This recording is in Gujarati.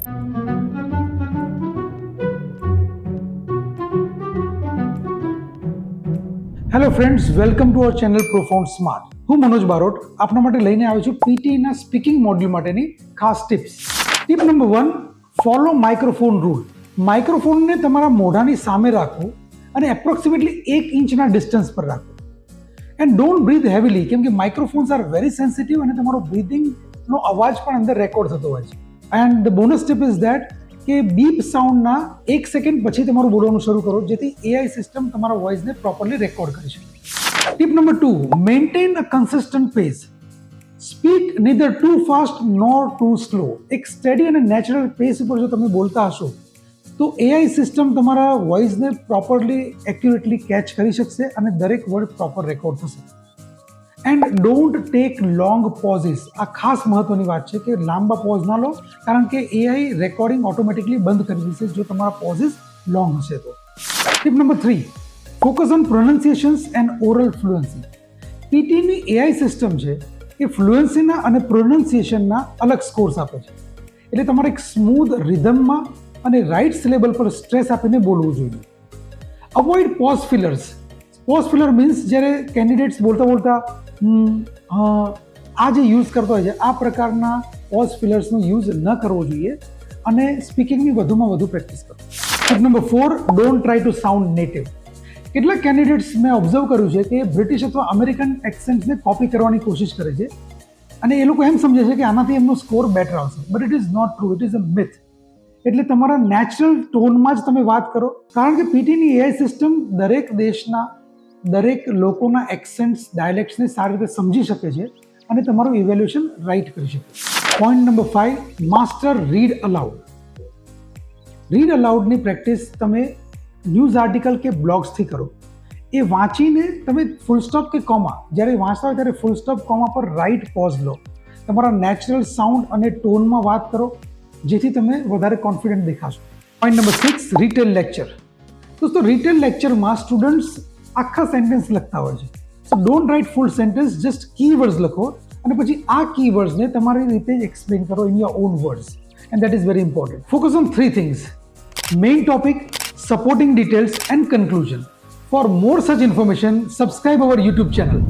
Hello friends, welcome to our channel profound smart. હું મનોજ બારોટ આપના માટે લઈને આવ્યો છું પીટીના સ્પીકિંગ મોડ્યુલ માટેની ખાસ tips. Tip number 1, follow microphone rule. માઇક્રોફોનને તમારા મોઢાની સામે રાખવું અને એપ્રોક્સિમેટલી 1 ઇંચના ડિસ્ટન્સ પર રાખવું. એન્ડ ડોન્ટ બ્રીથ હેવીલી, કેમ કે માઇક્રોફોન્સ આર વેરી સેન્સિટિવ અને તમારો બ્રીથિંગનો અવાજ પણ અંદર રેકોર્ડ થતો હોય છે. And the bonus tip is that કે બીપ સાઉન્ડના 1 સેકન્ડ પછી તમારું બોલવાનું શરૂ કરો, જેથી એઆઈ સિસ્ટમ તમારા વોઇસને પ્રોપરલી રેકોર્ડ કરી શકે. Tip number 2, maintain a consistent pace. Speak neither too fast nor too slow. એક સ્ટેડી અને નેચરલ પેસ ઉપર જો તમે બોલતા હશો તો એઆઈ સિસ્ટમ તમારા વોઇસને પ્રોપરલી એક્યુરેટલી કેચ કરી શકશે અને દરેક વર્ડ પ્રોપર રેકોર્ડ થશે. And don't take long possess. આ ખાસ મહત્વની વાત છે કે લાંબા પોઝ ના લો, કારણ કે એઆઈ રેકોર્ડિંગ ઓટોમેટિકલી બંધ કરી દેશે જો તમારા પોઝિસ લોંગ હશે તો. Tip number 3, focus on pronunciations and oral fluency. પીટીની એઆઈ સિસ્ટમ છે એ ફ્લુઅન્સીના અને પ્રોનાઉન્સિએશનના અલગ સ્કોર્સ આપે છે. એટલે તમારે એક સ્મૂધ રિધમમાં અને રાઇટ સિલેબલ પર સ્ટ્રેસ આપીને બોલવું જોઈએ. Avoid pause fillers. Pause filler means જ્યારે કેન્ડિડેટ્સ બોલતા આ જે યુઝ કરતો હોય છે, આ પ્રકારના પોઝ ફિલર્સનો યુઝ ન કરવો જોઈએ અને સ્પીકિંગની વધુમાં વધુ પ્રેક્ટિસ કરો. Tip number 4, don't try to sound native. કેટલાક કેન્ડિડેટ્સ મેં ઓબ્ઝર્વ કર્યું છે કે બ્રિટિશ અથવા અમેરિકન એક્સેન્ટને કોપી કરવાની કોશિશ કરે છે અને એ લોકો એમ સમજે છે કે આનાથી એમનો સ્કોર બેટર આવશે, but it is not true, it is a myth. એટલે તમારા નેચરલ ટોનમાં જ તમે વાત કરો, કારણ કે પીટીની એઆઈ સિસ્ટમ દરેક દેશના દરેક લોકોના એક્સેન્ટ્સ, ડાયલેક્ટ્સને સારી રીતે સમજી શકે છે અને તમારું ઇવેલ્યુએશન રાઇટ કરી શકે. Point number 5, master read aloud. Read અલાઉડની પ્રેક્ટિસ તમે ન્યૂઝ આર્ટિકલ કે બ્લોગ્સથી કરો. એ વાંચીને તમે ફૂલ સ્ટોપ કે કોમા, જ્યારે વાંચતા હોય ત્યારે ફૂલ સ્ટોપ કોમા પર રાઇટ પોઝ લો. તમારા નેચરલ સાઉન્ડ અને ટોનમાં વાત કરો, જેથી તમે વધારે કોન્ફિડન્ટ દેખાશો. Point number 6, retell lecture. દોસ્તો, રિટેલ લેક્ચરમાં સ્ટુડન્ટ્સ આખા સેન્ટેન્સ લખતા હોય છે. So don't write full sentence, just keywords લખો અને પછી આ કીવર્ડ્સને તમારી રીતે જ એક્સપ્લેન કરો in your own words, and that is very important. Focus on 3 things: main topic, supporting details and conclusion. For more such information, subscribe our YouTube channel.